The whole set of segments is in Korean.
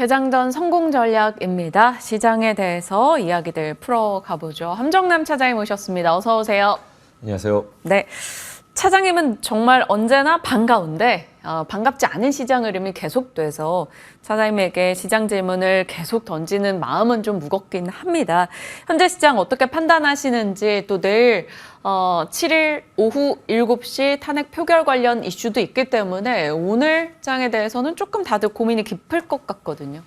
대장전 성공 전략입니다. 시장에 대해서 이야기들 풀어가보죠. 함정남 차장님 모셨습니다. 어서 오세요. 안녕하세요. 네, 차장님은 정말 언제나 반가운데 반갑지 않은 시장 흐름이 계속돼서 차장님에게 시장 질문을 계속 던지는 마음은 좀 무겁긴 합니다. 현재 시장 어떻게 판단하시는지, 또 내일 7일 오후 7시 탄핵 표결 관련 이슈도 있기 때문에 오늘 장에 대해서는 조금 다들 고민이 깊을 것 같거든요.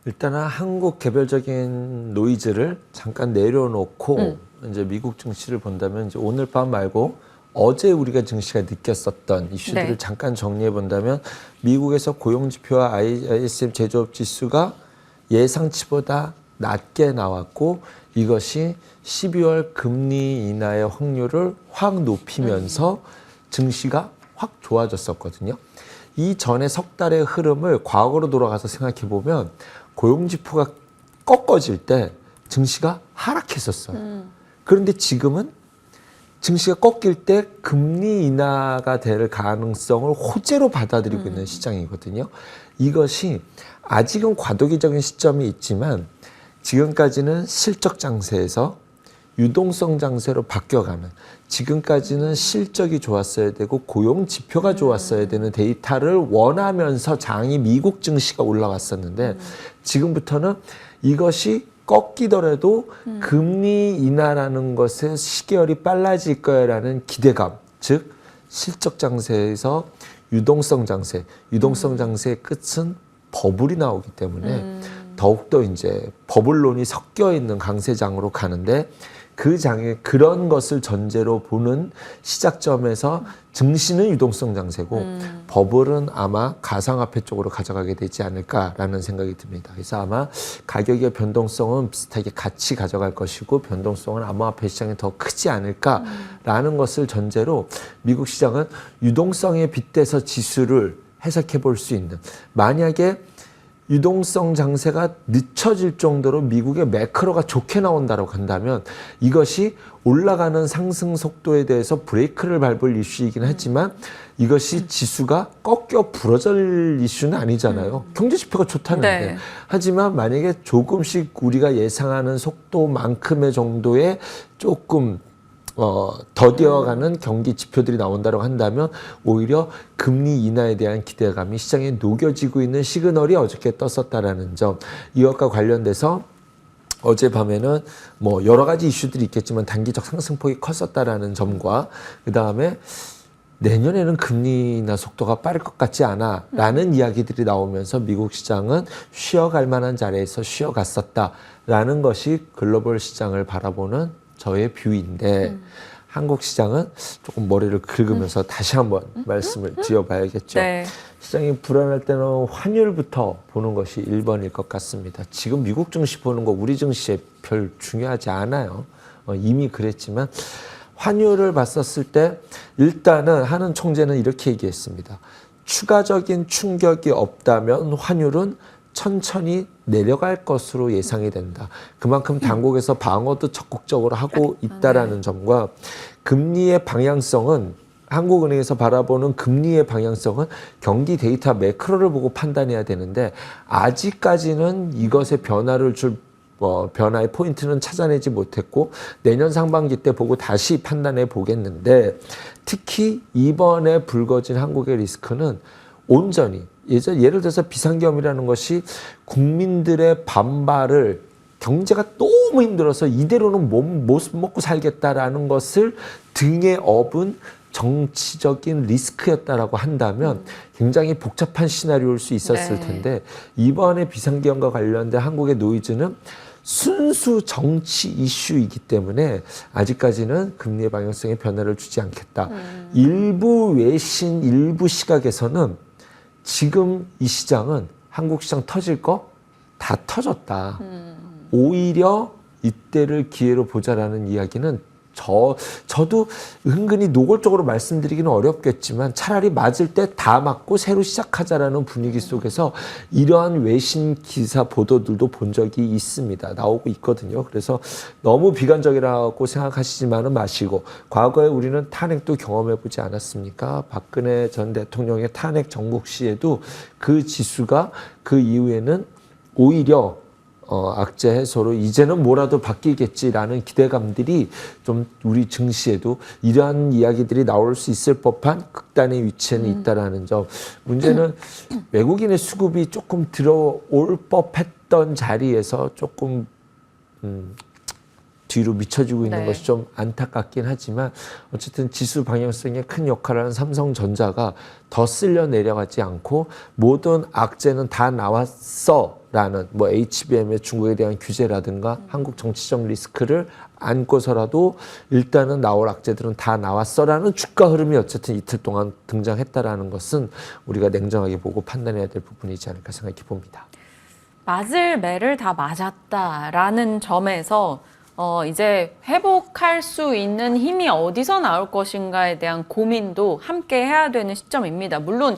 일단은 한국 개별적인 노이즈를 잠깐 내려놓고 이제 미국 증시를 본다면 이제 오늘 밤 말고 어제 우리가 증시가 느꼈었던 이슈들을 네. 잠깐 정리해 본다면 미국에서 고용 지표와 ISM 제조업 지수가 예상치보다 낮게 나왔고 이것이 12월 금리 인하의 확률을 확 높이면서 증시가 확 좋아졌었거든요. 이 전에 석 달의 흐름을 과거로 돌아가서 생각해 보면 고용 지표가 꺾어질 때 증시가 하락했었어요. 그런데 지금은 증시가 꺾일 때 금리 인하가 될 가능성을 호재로 받아들이고 있는 시장이거든요. 이것이 아직은 과도기적인 시점이 있지만 지금까지는 실적 장세에서 유동성 장세로 바뀌어가는, 지금까지는 실적이 좋았어야 되고 고용 지표가 좋았어야 되는 데이터를 원하면서 장이 미국 증시가 올라왔었는데 지금부터는 이것이 꺾이더라도 금리 인하라는 것의 시계열이 빨라질 거야라는 기대감, 즉 실적 장세에서 유동성 장세, 유동성 장세의 끝은 버블이 나오기 때문에 더욱더 이제 버블론이 섞여 있는 강세장으로 가는데, 그 장에 그런 것을 전제로 보는 시작점에서 증시는 유동성 장세고 버블은 아마 가상화폐 쪽으로 가져가게 되지 않을까라는 생각이 듭니다. 그래서 아마 가격의 변동성은 비슷하게 같이 가져갈 것이고 변동성은 암호화폐 시장이 더 크지 않을까라는 것을 전제로 미국 시장은 유동성에 빗대서 지수를 해석해 볼 수 있는, 만약에 유동성 장세가 늦춰질 정도로 미국의 매크로가 좋게 나온다고 한다면 이것이 올라가는 상승 속도에 대해서 브레이크를 밟을 이슈이긴 하지만 이것이 지수가 꺾여 부러질 이슈는 아니잖아요. 경제지표가 좋다는데. 네. 하지만 만약에 조금씩 우리가 예상하는 속도만큼의 정도의 조금 더디어가는 경기 지표들이 나온다고 한다면 오히려 금리 인하에 대한 기대감이 시장에 녹여지고 있는 시그널이 어저께 떴었다라는 점, 이것과 관련돼서 어젯밤에는 뭐 여러 가지 이슈들이 있겠지만 단기적 상승폭이 컸었다라는 점과 그 다음에 내년에는 금리 인하 속도가 빠를 것 같지 않아 라는 이야기들이 나오면서 미국 시장은 쉬어갈 만한 자리에서 쉬어갔었다라는 것이 글로벌 시장을 바라보는 저의 뷰인데 한국 시장은 조금 머리를 긁으면서 다시 한번 말씀을 드려봐야겠죠. 네. 시장이 불안할 때는 환율부터 보는 것이 1번일 것 같습니다. 지금 미국 증시 보는 거 우리 증시에 별 중요하지 않아요. 이미 그랬지만 환율을 봤었을 때 일단은 하는 총재는 이렇게 얘기했습니다. 추가적인 충격이 없다면 환율은 천천히 내려갈 것으로 예상이 된다. 그만큼 당국에서 방어도 적극적으로 하고 있다라는 점과 금리의 방향성은, 한국은행에서 바라보는 금리의 방향성은 경기 데이터 매크로를 보고 판단해야 되는데 아직까지는 이것의 변화의 포인트는 찾아내지 못했고 내년 상반기 때 보고 다시 판단해 보겠는데, 특히 이번에 불거진 한국의 리스크는 온전히 예를 들어서 비상계엄이라는 것이 국민들의 반발을, 경제가 너무 힘들어서 이대로는 못 먹고 살겠다라는 것을 등에 업은 정치적인 리스크였다라고 한다면 굉장히 복잡한 시나리오일 수 있었을 텐데 이번에 비상계엄과 관련된 한국의 노이즈는 순수 정치 이슈이기 때문에 아직까지는 금리의 방향성에 변화를 주지 않겠다. 일부 외신, 일부 시각에서는 지금 이 시장은 한국 시장 터질 거 다 터졌다. 오히려 이때를 기회로 보자라는 이야기는 저도 은근히 노골적으로 말씀드리기는 어렵겠지만 차라리 맞을 때 다 맞고 새로 시작하자라는 분위기 속에서 이러한 외신 기사 보도들도 본 적이 있습니다. 나오고 있거든요. 그래서 너무 비관적이라고 생각하시지만은 마시고, 과거에 우리는 탄핵도 경험해보지 않았습니까? 박근혜 전 대통령의 탄핵 정국 시에도 그 지수가 그 이후에는 오히려 악재 해소로 이제는 뭐라도 바뀌겠지라는 기대감들이 좀 우리 증시에도 이러한 이야기들이 나올 수 있을 법한 극단의 위치에는 있다라는 점. 문제는 외국인의 수급이 조금 들어올 법했던 자리에서 조금 뒤로 미쳐지고 있는 네. 것이 좀 안타깝긴 하지만 어쨌든 지수 방향성에 큰 역할을 하는 삼성전자가 더 쓸려 내려가지 않고 모든 악재는 다 나왔어라는 뭐 HBM의 중국에 대한 규제라든가 한국 정치적 리스크를 안고서라도 일단은 나올 악재들은 다 나왔어라는 주가 흐름이 어쨌든 이틀 동안 등장했다라는 것은 우리가 냉정하게 보고 판단해야 될 부분이지 않을까 생각해 봅니다. 맞을 매를 다 맞았다라는 점에서 이제 회복할 수 있는 힘이 어디서 나올 것인가에 대한 고민도 함께 해야 되는 시점입니다. 물론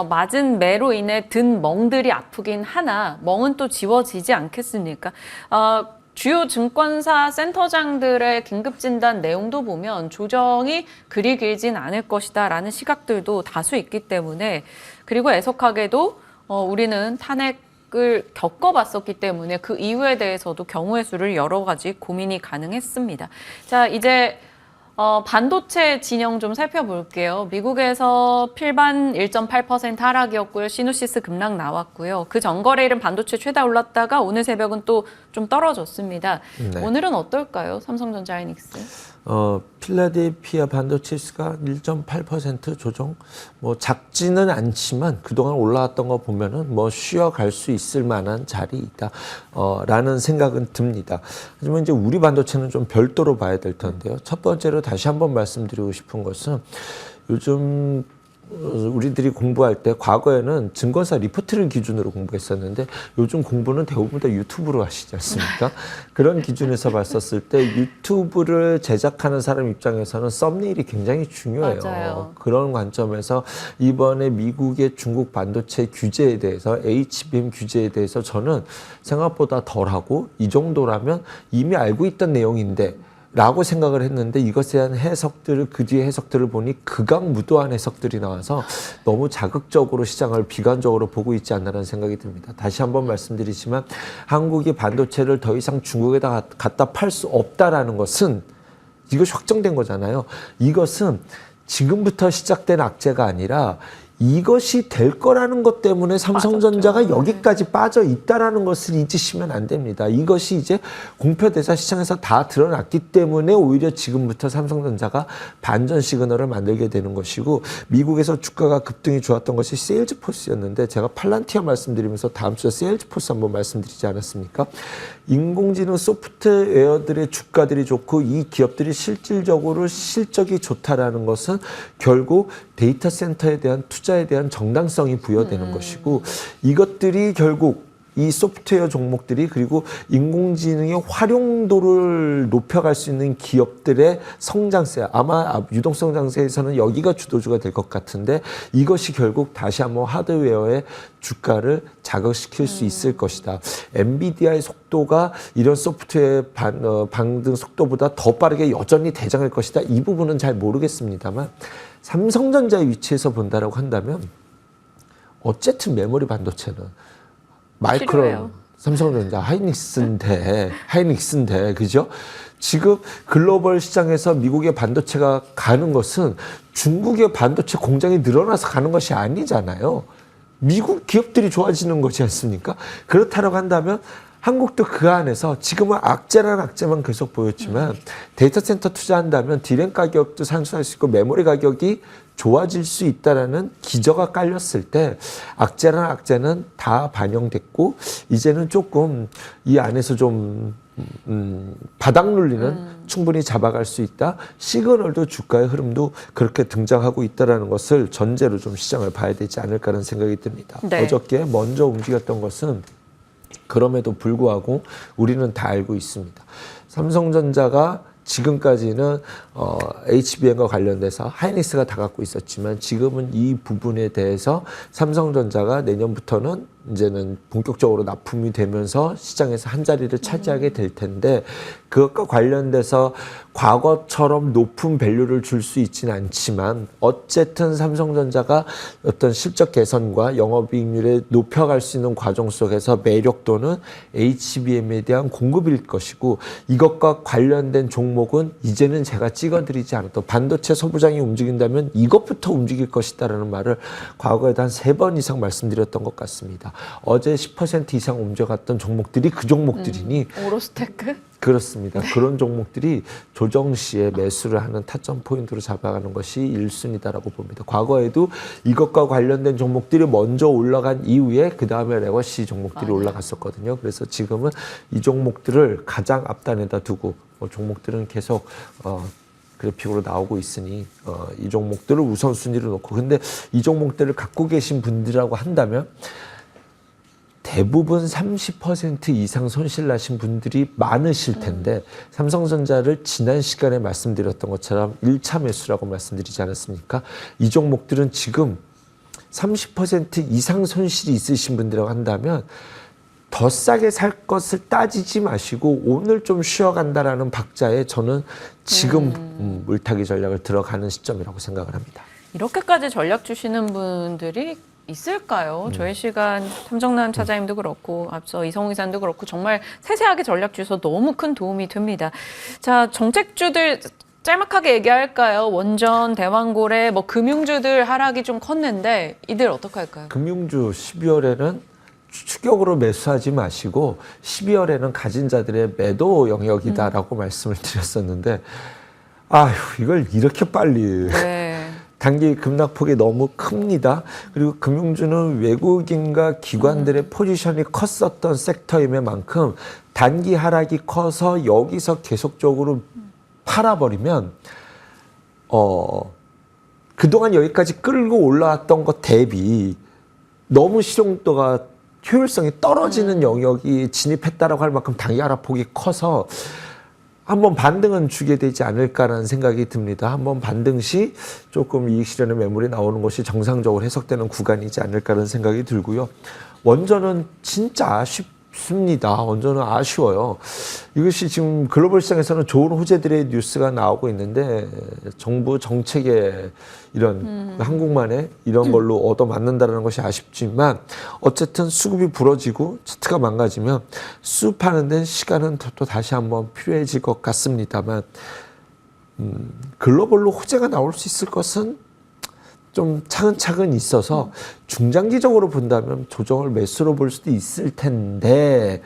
맞은 매로 인해 든 멍들이 아프긴 하나 멍은 또 지워지지 않겠습니까? 주요 증권사 센터장들의 긴급 진단 내용도 보면 조정이 그리 길진 않을 것이다라는 시각들도 다수 있기 때문에, 그리고 애석하게도 우리는 탄핵을 겪어봤었기 때문에 그 이유에 대해서도 경우의 수를 여러 가지 고민이 가능했습니다. 자, 이제 반도체 진영 좀 살펴볼게요. 미국에서 필반 1.8% 하락이었고요. 시누시스 급락 나왔고요. 그 전거래일은 반도체 최다 올랐다가 오늘 새벽은 또 좀 떨어졌습니다. 네. 오늘은 어떨까요? 삼성전자 하이닉스. 필라델피아 반도체가 1.8% 조정, 뭐 작지는 않지만 그동안 올라왔던 거 보면은 뭐 쉬어갈 수 있을 만한 자리이다, 라는 생각은 듭니다. 하지만 이제 우리 반도체는 좀 별도로 봐야 될 텐데요. 첫 번째로 다시 한번 말씀드리고 싶은 것은 요즘 우리들이 공부할 때 과거에는 증권사 리포트를 기준으로 공부했었는데 요즘 공부는 대부분 다 유튜브로 하시지 않습니까? 그런 기준에서 봤었을 때 유튜브를 제작하는 사람 입장에서는 썸네일이 굉장히 중요해요. 맞아요. 그런 관점에서 이번에 미국의 중국 반도체 규제에 대해서, HBM 규제에 대해서 저는 생각보다 덜하고 이 정도라면 이미 알고 있던 내용인데 라고 생각을 했는데, 이것에 대한 해석들을, 그 뒤에 해석들을 보니 극악무도한 해석들이 나와서 너무 자극적으로 시장을 비관적으로 보고 있지 않나라는 생각이 듭니다. 다시 한번 말씀드리지만 한국이 반도체를 더 이상 중국에다 갖다 팔 수 없다라는 것은 이것이 확정된 거잖아요. 이것은 지금부터 시작된 악재가 아니라 이것이 될 거라는 것 때문에 삼성전자가 맞았죠. 여기까지 빠져 있다라는 것을 잊으시면 안 됩니다. 이것이 이제 공표대사 시장에서 다 드러났기 때문에 오히려 지금부터 삼성전자가 반전 시그널을 만들게 되는 것이고, 미국에서 주가가 급등이 좋았던 것이 세일즈포스였는데 제가 팔란티어 말씀드리면서 다음 주에 세일즈포스 한번 말씀드리지 않았습니까? 인공지능 소프트웨어들의 주가들이 좋고 이 기업들이 실질적으로 실적이 좋다라는 것은 결국 데이터 센터에 대한 투자에 대한 정당성이 부여되는 것이고, 이것들이 결국 이 소프트웨어 종목들이, 그리고 인공지능의 활용도를 높여갈 수 있는 기업들의 성장세, 아마 유동성 장세에서는 여기가 주도주가 될 것 같은데, 이것이 결국 다시 한번 하드웨어의 주가를 자극시킬 수 있을 것이다. 엔비디아의 속도가 이런 소프트웨어 반등 속도보다 더 빠르게 여전히 대장할 것이다. 이 부분은 잘 모르겠습니다만, 삼성전자의 위치에서 본다라고 한다면 어쨌든 메모리 반도체는 마이크론, 필요해요. 삼성전자, 하이닉스인데, 그죠? 지금 글로벌 시장에서 미국의 반도체가 가는 것은 중국의 반도체 공장이 늘어나서 가는 것이 아니잖아요. 미국 기업들이 좋아지는 것이 않습니까? 그렇다고 한다면 한국도 그 안에서 지금은 악재란 악재만 계속 보였지만 데이터 센터 투자한다면 디램 가격도 상승할 수 있고 메모리 가격이 좋아질 수 있다라는 기저가 깔렸을 때 악재란 악재는 다 반영됐고, 이제는 조금 이 안에서 좀 바닥 눌리는 충분히 잡아갈 수 있다. 시그널도 주가의 흐름도 그렇게 등장하고 있다는 것을 전제로 좀 시장을 봐야 되지 않을까라는 생각이 듭니다. 네. 어저께 먼저 움직였던 것은 그럼에도 불구하고 우리는 다 알고 있습니다. 삼성전자가 지금까지는 HBM과 관련돼서 하이닉스가 다 갖고 있었지만 지금은 이 부분에 대해서 삼성전자가 내년부터는 이제는 본격적으로 납품이 되면서 시장에서 한 자리를 차지하게 될 텐데 그것과 관련돼서 과거처럼 높은 밸류를 줄 수 있지는 않지만 어쨌든 삼성전자가 어떤 실적 개선과 영업이익률을 높여갈 수 있는 과정 속에서 매력도는 HBM에 대한 공급일 것이고 이것과 관련된 종목은 이제는 제가 찍어드리지 않아도 반도체 소부장이 움직인다면 이것부터 움직일 것이다라는 말을 과거에도 한 3번 이상 말씀드렸던 것 같습니다. 어제 10% 이상 움직였던 종목들이 그 종목들이니 오로스테크? 그렇습니다. 그런 종목들이 조정 시에 매수를 하는 타점 포인트로 잡아가는 것이 1순위다라고 봅니다. 과거에도 이것과 관련된 종목들이 먼저 올라간 이후에 그 다음에 레거시 종목들이 올라갔었거든요. 그래서 지금은 이 종목들을 가장 앞단에다 두고 종목들은 계속 그래픽으로 나오고 있으니 이 종목들을 우선순위로 놓고 근데 이 종목들을 갖고 계신 분들이라고 한다면 대부분 30% 이상 손실 나신 분들이 많으실 텐데 삼성전자를 지난 시간에 말씀드렸던 것처럼 1차 매수라고 말씀드리지 않았습니까? 이 종목들은 지금 30% 이상 손실이 있으신 분들이라고 한다면 더 싸게 살 것을 따지지 마시고 오늘 좀 쉬어간다라는 박자에 저는 지금 물타기 전략을 들어가는 시점이라고 생각을 합니다. 이렇게까지 전략 주시는 분들이 있을까요? 저희 시간 탐정남 차장님도 그렇고 앞서 이성우 기사님도 그렇고 정말 세세하게 전략 주셔서 너무 큰 도움이 됩니다. 자, 정책주들 짤막하게 얘기할까요? 원전, 대왕고래, 뭐 금융주들 하락이 좀 컸는데 이들 어떻게 할까요? 금융주 12월에는 추격으로 매수하지 마시고 12월에는 가진 자들의 매도 영역이다라고 말씀을 드렸었는데 아휴 이걸 이렇게 빨리 네. 단기 급락폭이 너무 큽니다. 그리고 금융주는 외국인과 기관들의 포지션이 컸었던 섹터임의 만큼 단기 하락이 커서 여기서 계속적으로 팔아버리면 그동안 여기까지 끌고 올라왔던 것 대비 너무 실용도가 효율성이 떨어지는 영역이 진입했다라고 할 만큼 단기 하락폭이 커서 한번 반등은 주게 되지 않을까라는 생각이 듭니다. 한번 반등 시 조금 이익 실현의 매물이 나오는 것이 정상적으로 해석되는 구간이지 않을까라는 생각이 들고요. 원전은 진짜 아쉽습니다. 원전은 아쉬워요. 이것이 지금 글로벌 시장에서는 좋은 호재들의 뉴스가 나오고 있는데 정부 정책에 이런 한국만의 이런 걸로 얻어맞는다는 것이 아쉽지만 어쨌든 수급이 부러지고 차트가 망가지면 수급하는 데는 시간은 또 다시 한번 필요해질 것 같습니다만 글로벌로 호재가 나올 수 있을 것은 좀 차근차근 있어서 중장기적으로 본다면 조정을 매수로 볼 수도 있을 텐데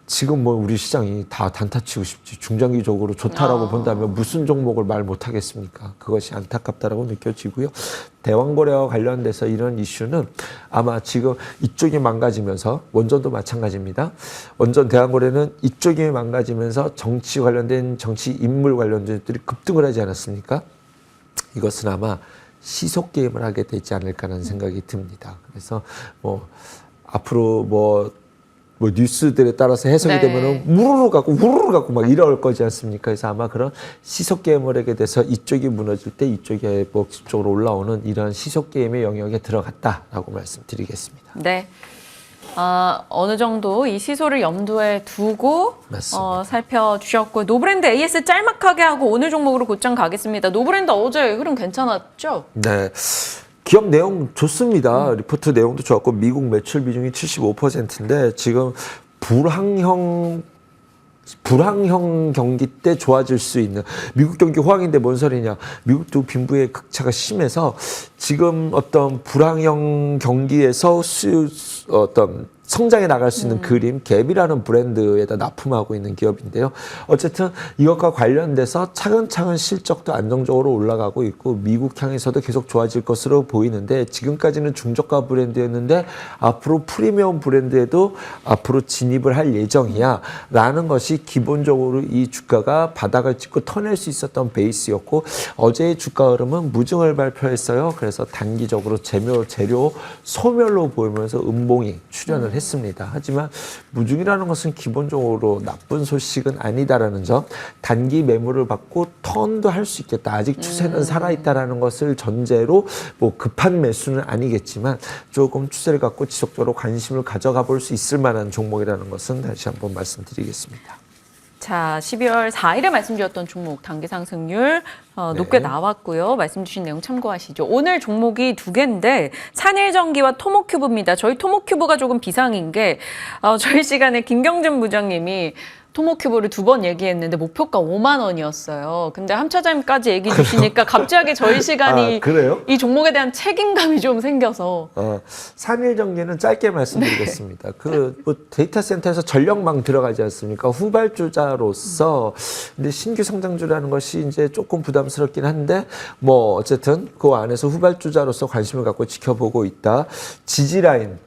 지금 뭐 우리 시장이 다 단타치고 싶지 중장기적으로 좋다라고 본다면 무슨 종목을 말 못하겠습니까? 그것이 안타깝다라고 느껴지고요. 대왕거래와 관련돼서 이런 이슈는 아마 지금 이쪽이 망가지면서 원전도 마찬가지입니다. 원전 대왕거래는 이쪽이 망가지면서 정치 관련된 정치 인물 관련된들이 급등을 하지 않았습니까? 이것은 아마 시속 게임을 하게 되지 않을까라는 생각이 듭니다. 그래서 뭐 앞으로 뭐 뉴스들에 따라서 해석이 되면은 우르르 갖고 막 이럴 거지 않습니까? 그래서 아마 그런 시속 게임을 하게 돼서 이쪽이 무너질 때 이쪽에 뭐 기술적으로 올라오는 이런 시속 게임의 영역에 들어갔다라고 말씀드리겠습니다. 네. 어느 정도 이 시소를 염두에 두고 살펴주셨고 노브랜드 AS 짤막하게 하고 오늘 종목으로 곧장 가겠습니다. 노브랜드 어제 흐름 괜찮았죠? 네. 기업 내용 좋습니다. 리포트 내용도 좋았고 미국 매출 비중이 75%인데 지금 불황형 경기 때 좋아질 수 있는 미국 경기 호황인데 뭔 소리냐. 미국도 빈부의 극차가 심해서 지금 어떤 불황형 경기에서 어떤 성장해 나갈 수 있는 그림 갭이라는 브랜드에다 납품하고 있는 기업인데요. 어쨌든 이것과 관련돼서 차근차근 실적도 안정적으로 올라가고 있고 미국 향에서도 계속 좋아질 것으로 보이는데 지금까지는 중저가 브랜드였는데 앞으로 프리미엄 브랜드에도 앞으로 진입을 할 예정이야 라는 것이 기본적으로 이 주가가 바닥을 찍고 터낼 수 있었던 베이스였고 어제의 주가 흐름은 무증을 발표했어요. 그래서 단기적으로 재료 소멸로 보이면서 음봉이 출현을 했습니다. 했습니다. 하지만 무중이라는 것은 기본적으로 나쁜 소식은 아니다라는 점, 단기 매물을 받고 턴도 할 수 있겠다. 아직 추세는 살아있다라는 것을 전제로 뭐 급한 매수는 아니겠지만 조금 추세를 갖고 지속적으로 관심을 가져가 볼 수 있을 만한 종목이라는 것은 다시 한번 말씀드리겠습니다. 자, 12월 4일에 말씀드렸던 종목 단기 상승률 높게 나왔고요. 말씀 주신 내용 참고하시죠. 오늘 종목이 두 개인데 산일전기와 토모큐브입니다. 저희 토모큐브가 조금 비상인 게 저희 시간에 김경준 부장님이 토모큐브를 2번 얘기했는데 목표가 5만 원이었어요. 근데 함 차장님까지 얘기 주시니까 갑자기 저희 시간이 그래요? 이 종목에 대한 책임감이 좀 생겨서 산일전기는 짧게 말씀드리겠습니다. 뭐 데이터 센터에서 전력망 들어가지 않습니까? 후발주자로서 근데 신규 성장주라는 것이 이제 조금 부담스럽긴 한데 뭐 어쨌든 그 안에서 후발주자로서 관심을 갖고 지켜보고 있다. 지지라인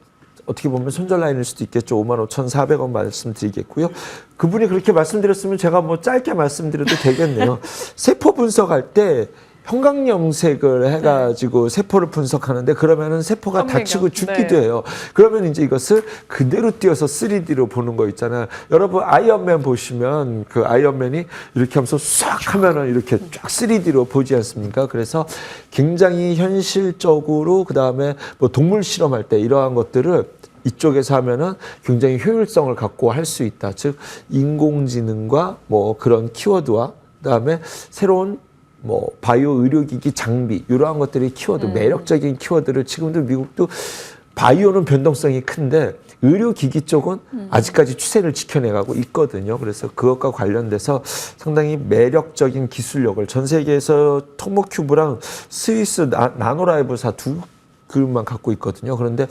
어떻게 보면 손절 라인일 수도 있겠죠. 55,400원 말씀드리겠고요. 그분이 그렇게 말씀드렸으면 제가 뭐 짧게 말씀드려도 되겠네요. 세포 분석할 때 형광염색을 해가지고 세포를 분석하는데 그러면은 세포가 다치고 죽기도 해요. 그러면 이제 이것을 그대로 띄어서 3D로 보는 거 있잖아요. 여러분 아이언맨 보시면 그 아이언맨이 이렇게 하면서 싹 하면은 이렇게 쫙 3D로 보지 않습니까? 그래서 굉장히 현실적으로 그 다음에 뭐 동물 실험할 때 이러한 것들을 이쪽에서 하면은 굉장히 효율성을 갖고 할 수 있다. 즉 인공지능과 뭐 그런 키워드와 그다음에 새로운 뭐 바이오 의료기기 장비 이러한 것들이 키워드 매력적인 키워드를 지금도 미국도 바이오는 변동성이 큰데 의료기기 쪽은 아직까지 추세를 지켜내가고 있거든요. 그래서 그것과 관련돼서 상당히 매력적인 기술력을 전 세계에서 토모큐브랑 스위스 나노라이브사 두 그룹만 갖고 있거든요. 그런데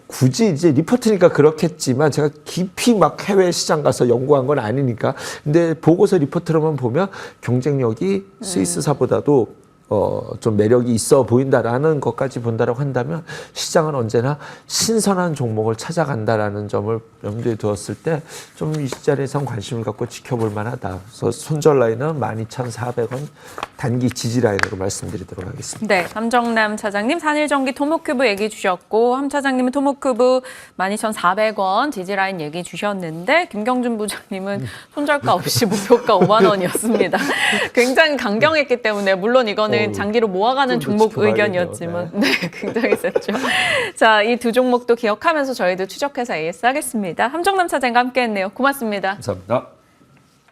굳이 이제 리포트니까 그렇겠지만 제가 깊이 막 해외 시장 가서 연구한 건 아니니까. 근데 보고서 리포트로만 보면 경쟁력이 스위스사보다도 좀 매력이 있어 보인다라는 것까지 본다라고 한다면 시장은 언제나 신선한 종목을 찾아간다라는 점을 염두에 두었을 때 좀 이 자리에선 관심을 갖고 지켜볼 만하다. 그래서 손절 라인은 12,400원 단기 지지 라인으로 말씀드리도록 하겠습니다. 네, 함정남 차장님 산일전기 토모큐브 얘기 주셨고 함 차장님은 토모큐브 12,400원 지지라인 얘기 주셨는데 김경준 부장님은 손절가 없이 목표가 5만 원이었습니다. 굉장히 강경했기 때문에 물론 이거는 장기로 모아가는 종목 의견이었지만 네, 굉장히 셌죠. 자, 이 두 종목도 기억하면서 저희도 추적해서 AS 하겠습니다. 함정남 차장과 함께했네요. 고맙습니다. 감사합니다.